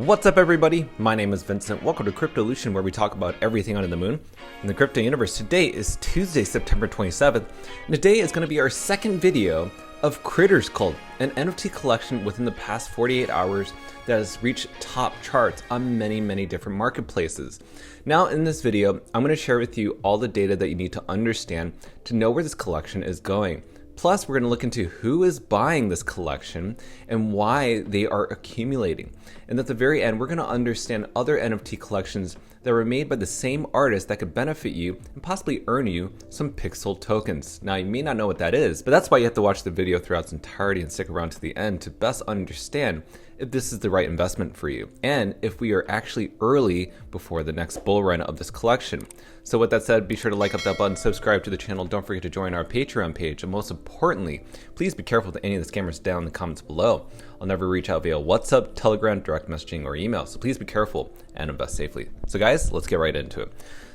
What's up, everybody? My name is Vincent. Welcome to Cryptolution, where we talk about everything under the moon in the crypto universe. Today is Tuesday, September 27th, and today is going to be our second video of Critters Cult, an NFT collection within the past 48 hours that has reached top charts on many different marketplaces. Now, in this video, I'm going to share with you all the data that you need to understand to know where this collection is going. Plus, we're going to look into who is buying this collection and why they are accumulating. And at the very end, we're going to understand other NFT collections that were made by the same artist that could benefit you and possibly earn you some pixel tokens. Now, you may not know what that is, but that's why you have to watch the video throughout its entirety and stick around to the end to best understand if this is the right investment for you and if we are actually early before the next bull run of this collection. So with that said, be sure to like up that button, subscribe to the channel, don't forget to join our Patreon page, and most importantly, please be careful with any of the scammers down in the comments below. I'll never reach out via WhatsApp, Telegram, direct messaging, or email, so please be careful and invest safely. So guys, let's get right into it.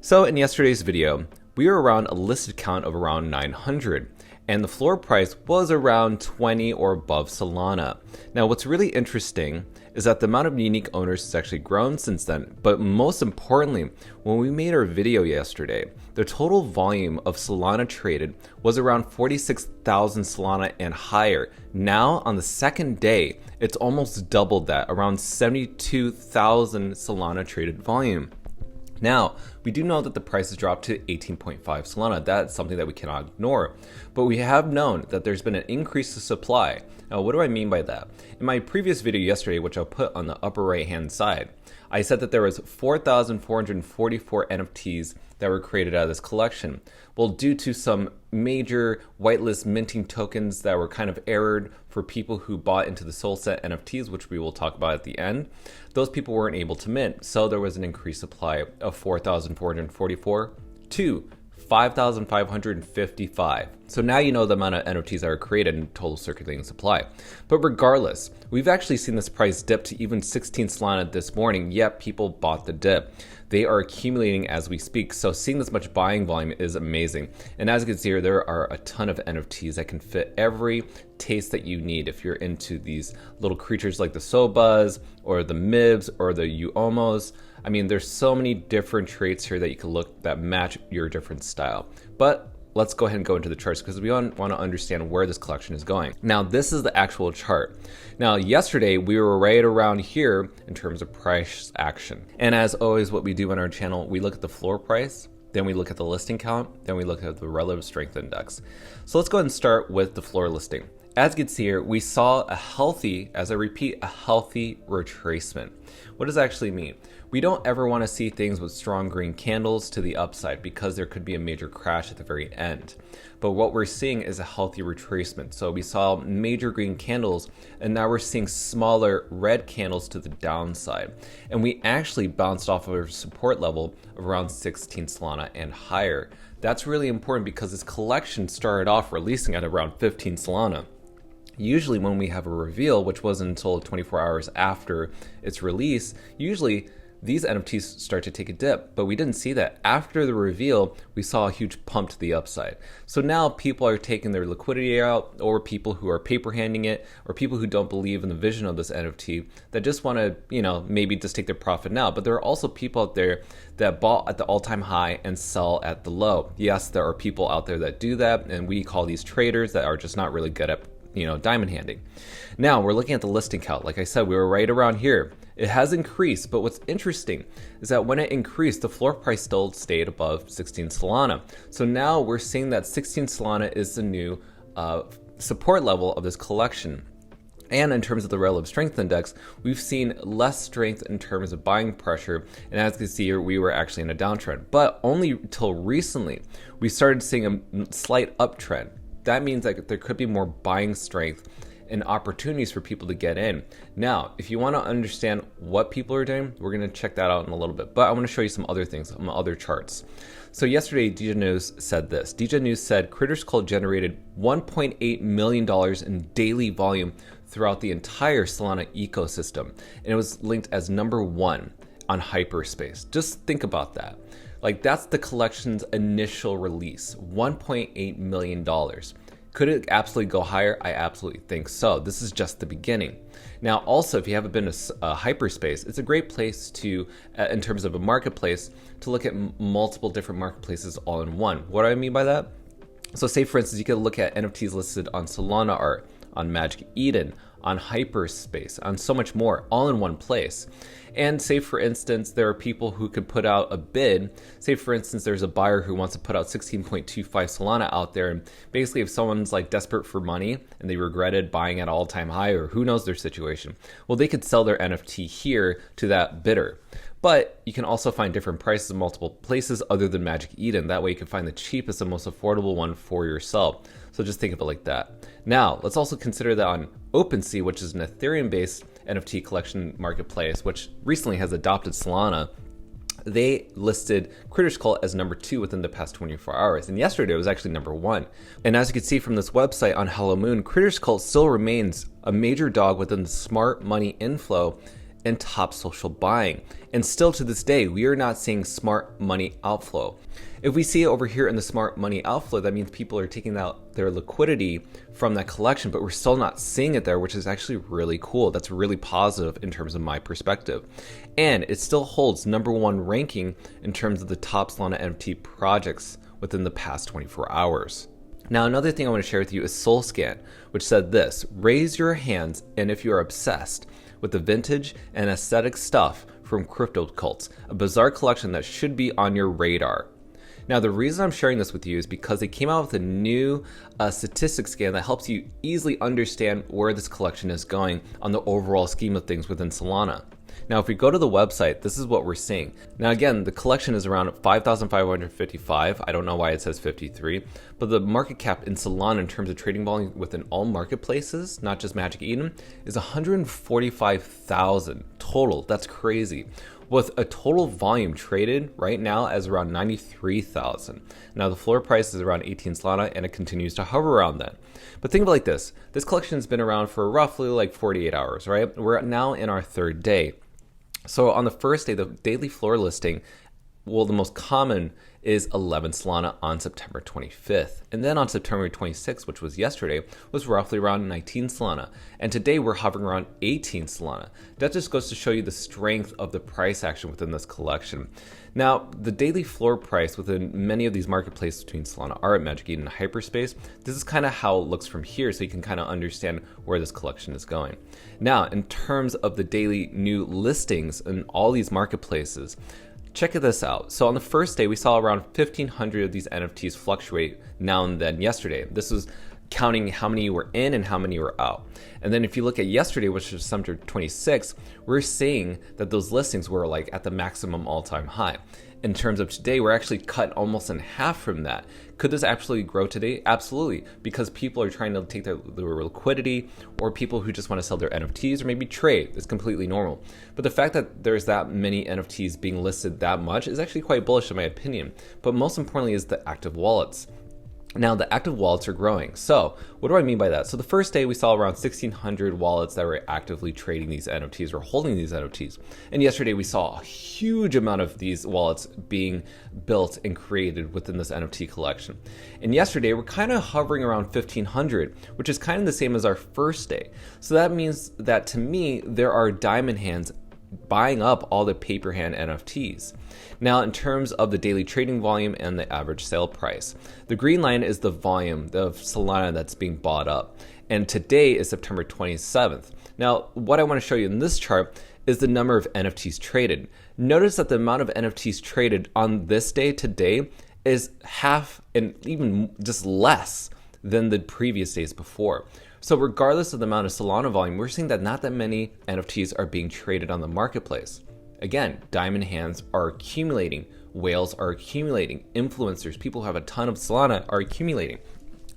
So in yesterday's video, we were around a listed count of around 900. And the floor price was around 20 or above Solana. Now, what's really interesting is that the amount of unique owners has actually grown since then. But most importantly, when we made our video yesterday, the total volume of Solana traded was around 46,000 Solana and higher. Now, on the second day, it's almost doubled that, around 72,000 Solana traded volume. Now, we do know that the price has dropped to 18.5 Solana. That's something that we cannot ignore. But we have known that there's been an increase to supply. Now, what do I mean by that? In my previous video yesterday, which I'll put on the upper right-hand side, I said that there was 4,444 NFTs that were created out of this collection. Well, due to some major whitelist minting tokens that were kind of errored for people who bought into the SoulScan NFTs, which we will talk about at the end, those people weren't able to mint. So there was an increased supply of 4,444 to 5,555. So now you know the amount of NFTs that are created in total circulating supply. But regardless, we've actually seen this price dip to even 16 Solana this morning, yet people bought the dip. They are accumulating as we speak. So seeing this much buying volume is amazing. And as you can see here, there are a ton of NFTs that can fit every taste that you need. If you're into these little creatures like the Sobas or the Mibs or the Uomos, I mean, there's so many different traits here that you can look that match your different style. But let's go ahead and go into the charts because we want to understand where this collection is going. Now, this is the actual chart. Now, yesterday we were right around here in terms of price action. And as always, what we do on our channel, we look at the floor price, then we look at the listing count, then we look at the relative strength index. So let's go ahead and start with the floor listing. As you can see here, we saw a healthy, as I repeat, a healthy retracement. What does that actually mean? We don't ever want to see things with strong green candles to the upside because there could be a major crash at the very end. But what we're seeing is a healthy retracement. So we saw major green candles, and now we're seeing smaller red candles to the downside. And we actually bounced off of a support level of around 16 Solana and higher. That's really important because this collection started off releasing at around 15 Solana. Usually when we have a reveal, which wasn't until 24 hours after its release, usually these NFTs start to take a dip, but we didn't see that. After the reveal, we saw a huge pump to the upside. So now people are taking their liquidity out, or people who are paper handing it, or people who don't believe in the vision of this NFT that just want to, maybe just take their profit now. But there are also people out there that bought at the all-time high and sell at the low. Yes, there are people out there that do that, and we call these traders that are just not really good at diamond handing. Now we're looking at the listing count. Like I said, we were right around here. It has increased, but what's interesting is that when it increased, the floor price still stayed above 16 Solana. So now we're seeing that 16 Solana is the new support level of this collection. And in terms of the relative strength index, we've seen less strength in terms of buying pressure. And as you can see here, we were actually in a downtrend. But only until recently, we started seeing a slight uptrend. That means that there could be more buying strength and opportunities for people to get in. Now, if you want to understand what people are doing, we're going to check that out in a little bit. But I want to show you some other things, some other charts. So yesterday, DJ News said this. DJ News said Critters Cult generated $1.8 million in daily volume throughout the entire Solana ecosystem. And it was linked as #1 on Hyperspace. Just think about that. Like, that's the collection's initial release, $1.8 million. Could it absolutely go higher? I absolutely think so. This is just the beginning. Now, also, if you haven't been to Hyperspace, it's a great place to, in terms of a marketplace, to look at multiple different marketplaces all in one. What do I mean by that? So say, for instance, you could look at NFTs listed on Solana art, on Magic Eden, on Hyperspace, on so much more, all in one place. And say, for instance, there are people who could put out a bid. Say, for instance, there's a buyer who wants to put out 16.25 Solana out there. And basically, if someone's like desperate for money and they regretted buying at all-time high, or who knows their situation, well, they could sell their NFT here to that bidder. But you can also find different prices in multiple places other than Magic Eden. That way you can find the cheapest and most affordable one for yourself. So just think of it like that. Now, let's also consider that on OpenC, which is an Ethereum-based NFT collection marketplace, which recently has adopted Solana. They listed Critters Cult as number 2 within the past 24 hours. And yesterday it was actually number 1. And as you can see from this website on Hello Moon, Critters Cult still remains a major dog within the smart money inflow and top social buying. And still to this day, we are not seeing smart money outflow. If we see it over here in the smart money outflow, that means people are taking out their liquidity from that collection, but we're still not seeing it there, which is actually really cool. That's really positive in terms of my perspective. And it still holds number 1 ranking in terms of the top Solana NFT projects within the past 24 hours. Now, another thing I want to share with you is SoulScan, which said this: raise your hands, and if you are obsessed with the vintage and aesthetic stuff from Crypto Cults, a bizarre collection that should be on your radar. Now, the reason I'm sharing this with you is because they came out with a new statistics scan that helps you easily understand where this collection is going on the overall scheme of things within Solana. Now, if we go to the website, this is what we're seeing. Now, again, the collection is around 5,555. I don't know why it says 53, but the market cap in Solana in terms of trading volume within all marketplaces, not just Magic Eden, is 145,000 total. That's crazy. With a total volume traded right now as around 93,000. Now, the floor price is around 18 Solana, and it continues to hover around that. But think of it like this. This collection has been around for roughly like 48 hours, right? We're now in our 3rd day. So on the first day, the daily floor listing, well, the most common is 11 Solana on September 25th. And then on September 26th, which was yesterday, was roughly around 19 Solana. And today we're hovering around 18 Solana. That just goes to show you the strength of the price action within this collection. Now, the daily floor price within many of these marketplaces between Solana Art, Magic Eden, and Hyperspace, this is kind of how it looks from here, so you can kind of understand where this collection is going. Now, in terms of the daily new listings in all these marketplaces, check this out. So on the first day, we saw around 1,500 of these NFTs fluctuate now and then yesterday. This was counting how many were in and how many were out. And then if you look at yesterday, which was September 26th, we're seeing that those listings were like at the maximum all-time high. In terms of today, we're actually cut almost in half from that. Could this actually grow today? Absolutely, because people are trying to take their liquidity, or people who just want to sell their NFTs or maybe trade. It's completely normal. But the fact that there's that many NFTs being listed that much is actually quite bullish in my opinion. But most importantly is the active wallets. Now, the active wallets are growing. So what do I mean by that? So the first day we saw around 1,600 wallets that were actively trading these NFTs or holding these NFTs. And yesterday we saw a huge amount of these wallets being built and created within this NFT collection. And yesterday we're kind of hovering around 1,500, which is kind of the same as our first day. So that means that to me, there are diamond hands buying up all the paper hand NFTs. Now, in terms of the daily trading volume and the average sale price, the green line is the volume of Solana that's being bought up. And today is September 27th. Now, what I want to show you in this chart is the number of NFTs traded. Notice that the amount of NFTs traded on this day today is half and even just less than the previous days before. So regardless of the amount of Solana volume, we're seeing that not that many NFTs are being traded on the marketplace. Again, diamond hands are accumulating, whales are accumulating, influencers, people who have a ton of Solana are accumulating.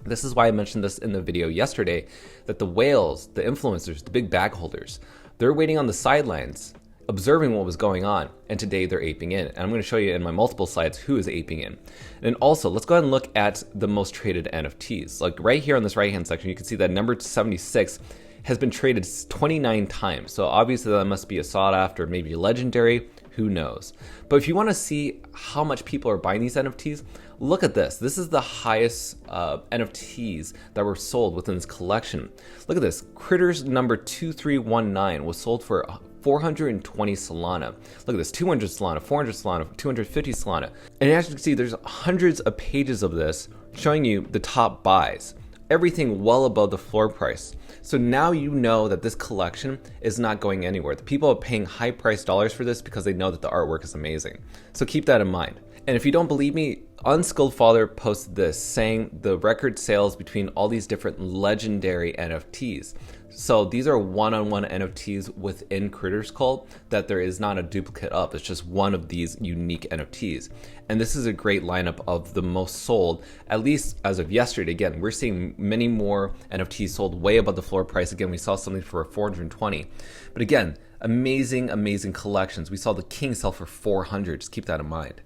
This is why I mentioned this in the video yesterday, that the whales, the influencers, the big bag holders, they're waiting on the sidelines, observing what was going on, and today they're aping in. And I'm going to show you in my multiple slides who is aping in. And also, let's go ahead and look at the most traded NFTs. Like right here on this right-hand section, you can see that number 76 has been traded 29 times. So obviously that must be a sought after, maybe a legendary, who knows. But if you want to see how much people are buying these NFTs, Look at this. This is the highest NFTs that were sold within this collection. Look at this. Critters number 2319 was sold for 420 Solana. Look at this, 200 Solana, 400 Solana, 250 Solana. And as you can see, there's hundreds of pages of this showing you the top buys. Everything well above the floor price. So now you know that this collection is not going anywhere. The people are paying high priced dollars for this because they know that the artwork is amazing. So keep that in mind. And if you don't believe me, Unskilled Father posted this saying the record sales between all these different legendary NFTs. So these are one-on-one NFTs within Critters Cult that there is not a duplicate of. It's just one of these unique NFTs. And this is a great lineup of the most sold, at least as of yesterday. Again, we're seeing many more NFTs sold way above the floor price. Again, we saw something for 420. But again, amazing, amazing collections. We saw the King sell for 400. Just keep that in mind.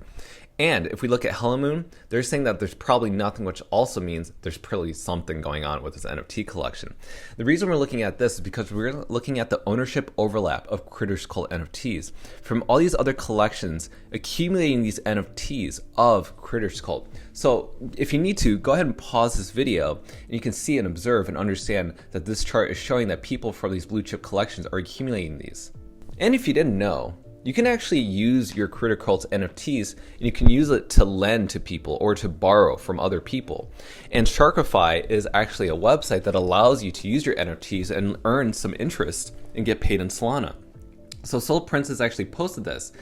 And if we look at Hellomoon, they're saying that there's probably nothing, which also means there's probably something going on with this NFT collection. The reason we're looking at this is because we're looking at the ownership overlap of Critters Cult NFTs from all these other collections accumulating these NFTs of Critters Cult. So if you need to, go ahead and pause this video and you can see and observe and understand that this chart is showing that people from these blue chip collections are accumulating these. And if you didn't know, you can actually use your Critter Cult's NFTs and you can use it to lend to people or to borrow from other people. And Sharkify is actually a website that allows you to use your NFTs and earn some interest and get paid in Solana. So Soul Princess actually posted this.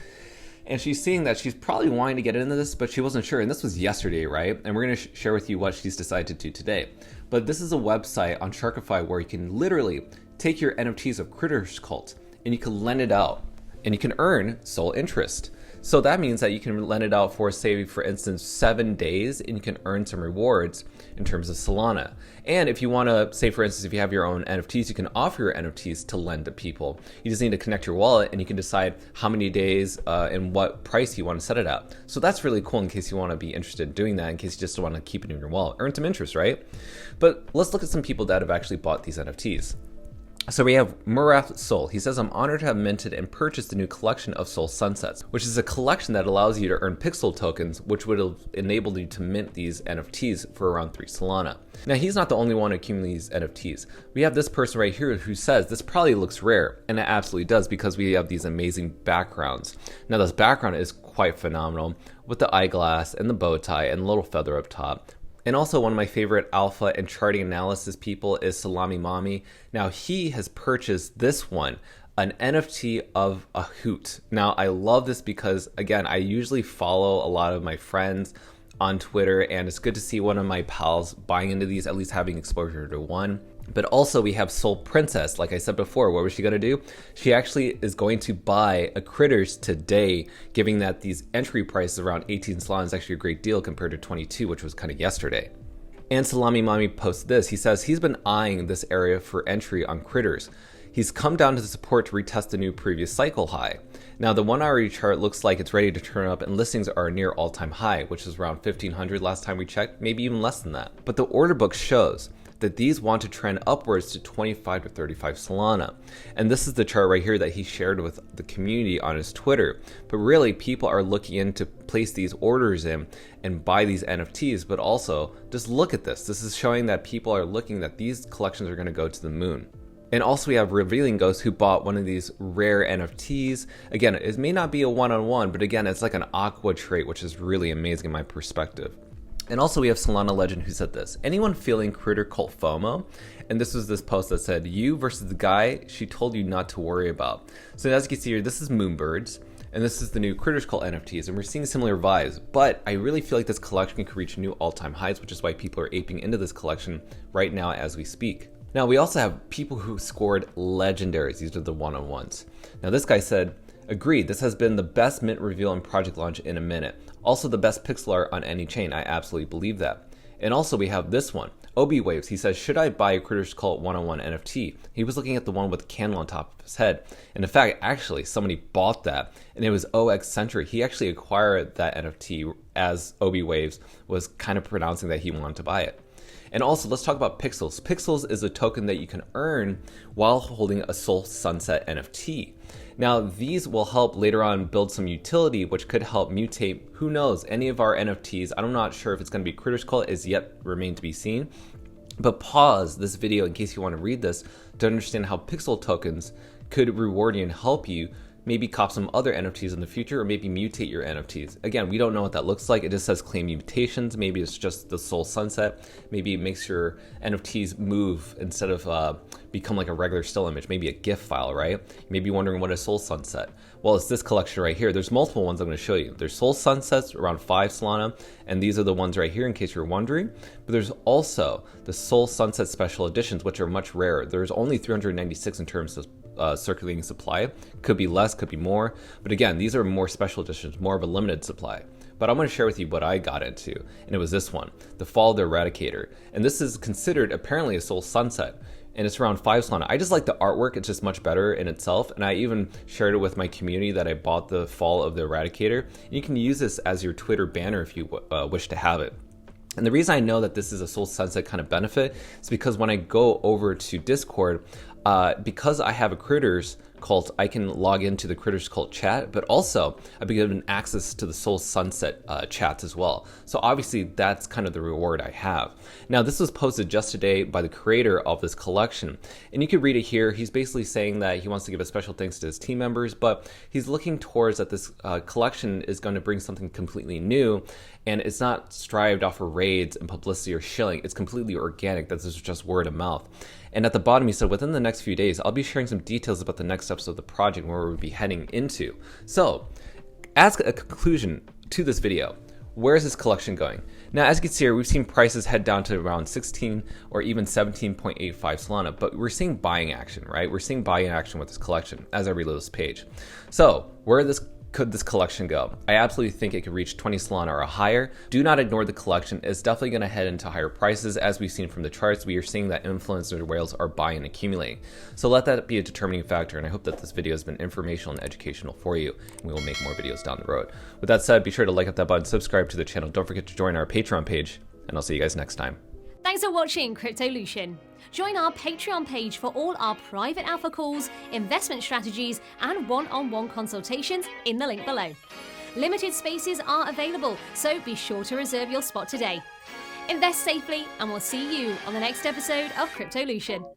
And she's seeing that she's probably wanting to get into this, but she wasn't sure. And this was yesterday, right? And we're going to share with you what she's decided to do today. But this is a website on Sharkify where you can literally take your NFTs of Critters Cult and you can lend it out. And you can earn Soul interest. So that means that you can lend it out for, say, for instance, 7 days, and you can earn some rewards in terms of Solana. And if you want to, say, for instance, if you have your own NFTs, you can offer your NFTs to lend to people. You just need to connect your wallet, and you can decide how many days and what price you want to set it at. So that's really cool in case you want to be interested in doing that, in case you just want to keep it in your wallet. Earn some interest, right? But let's look at some people that have actually bought these NFTs. So we have marathole. He says, I'm honored to have minted and purchased the new collection of Soul Sunsets, which is a collection that allows you to earn pixel tokens, which would have enabled you to mint these NFTs for around 3 Solana. Now, he's not the only one accumulating these NFTs. We have this person right here who says this probably looks rare, and it absolutely does because we have these amazing backgrounds. Now, this background is quite phenomenal with the eyeglass and the bow tie and the little feather up top. And also one of my favorite alpha and charting analysis people is Salamimommy. Now he has purchased this one, an NFT of a hoot. Now I love this because, again, I usually follow a lot of my friends on Twitter and it's good to see one of my pals buying into these, at least having exposure to one. But also we have Soul Princess. Like I said before, what was she going to do? She actually is going to buy a Critters today, giving that these entry prices around 18 Solana is actually a great deal compared to 22, which was kind of yesterday. And salamimommy posts this. He says he's been eyeing this area for entry on Critters. He's come down to the support to retest the new previous cycle high. Now the 1 hour chart looks like it's ready to turn up and listings are near all-time high, which is around 1,500 last time we checked, maybe even less than that. But the order book shows that these want to trend upwards to 25 to 35 Solana. And this is the chart right here that he shared with the community on his Twitter. But really, people are looking in to place these orders in and buy these NFTs, but also just look at this. This is showing that people are looking that these collections are going to go to the moon. And also we have Revealing Ghost who bought one of these rare NFTs. Again, it may not be a one-on-one, but again, it's like an aqua trait, which is really amazing in my perspective. And also we have Solana Legend who said this, anyone feeling Critter Cult FOMO? And this was this post that said, you versus the guy she told you not to worry about. So as you can see here, this is Moonbirds, and this is the new Critters Cult NFTs, and we're seeing similar vibes, but I really feel like this collection could reach new all-time highs, which is why people are aping into this collection right now as we speak. Now we also have people who scored Legendaries, these are the one-on-ones. Now this guy said, agreed, this has been the best mint reveal and project launch in a minute. Also the best pixel art on any chain, I absolutely believe that. And also we have this one, Obi Waves, he says, should I buy a Critters Cult one-on-one NFT? He was looking at the one with the candle on top of his head. And in fact, actually, somebody bought that, and it was OX-centric. He actually acquired that NFT as Obi Waves was kind of pronouncing that he wanted to buy it. And also, let's talk about Pixels. Pixels is a token that you can earn while holding a Soul Sunset NFT. Now, these will help later on build some utility, which could help mutate, who knows, any of our NFTs. I'm not sure if it's going to be Critters Call, is yet remain to be seen. But pause this video in case you want to read this to understand how Pixel tokens could reward you and help you maybe cop some other NFTs in the future, or maybe mutate your NFTs. Again, we don't know what that looks like. It just says claim mutations. Maybe it's just the Soul Sunset. Maybe it makes your NFTs move instead of become like a regular still image, maybe a GIF file, right? You may be wondering what is Soul Sunset. Well, it's this collection right here. There's multiple ones I'm going to show you. There's Soul Sunsets, around 5 Solana, and these are the ones right here in case you're wondering. But there's also the Soul Sunset Special Editions, which are much rarer. There's only 396 in terms of circulating supply. Could be less, could be more. But again, these are more special editions, more of a limited supply. But I'm going to share with you what I got into, and it was this one, the Fall of the Eradicator. And this is considered apparently a Soul Sunset, and it's around 5 Solana. I just like the artwork, it's just much better in itself, and I even shared it with my community that I bought the Fall of the Eradicator. And you can use this as your Twitter banner if you wish to have it. And the reason I know that this is a Soul Sunset kind of benefit is because when I go over to Discord, because I have a Critters Cult, I can log into the Critters Cult chat, but also I've been given access to the Soul Sunset chats as well. So obviously that's kind of the reward I have. Now this was posted just today by the creator of this collection, and you can read it here. He's basically saying that he wants to give a special thanks to his team members, but he's looking towards that this collection is going to bring something completely new, and it's not strived off of raids and publicity or shilling. It's completely organic. This is just word of mouth. And at the bottom, he said, within the next few days, I'll be sharing some details about the next steps of the project and where we'll be heading into. So, as a conclusion to this video, where is this collection going? Now, as you can see here, we've seen prices head down to around 16 or even 17.85 Solana, but we're seeing buying action, right? We're seeing buying action with this collection as I reload this page. So, where could this collection go? I absolutely think it could reach 20 Solana or higher. Do not ignore the collection. It's definitely going to head into higher prices. As we've seen from the charts, we are seeing that influencer whales are buying and accumulating. So let that be a determining factor, and I hope that this video has been informational and educational for you, and we will make more videos down the road. With that said, be sure to like up that button, subscribe to the channel. Don't forget to join our Patreon page, and I'll see you guys next time. Thanks for watching Cryptolution. Join our Patreon page for all our private alpha calls, investment strategies, and one-on-one consultations in the link below. Limited spaces are available, so be sure to reserve your spot today. Invest safely, and we'll see you on the next episode of Cryptolution.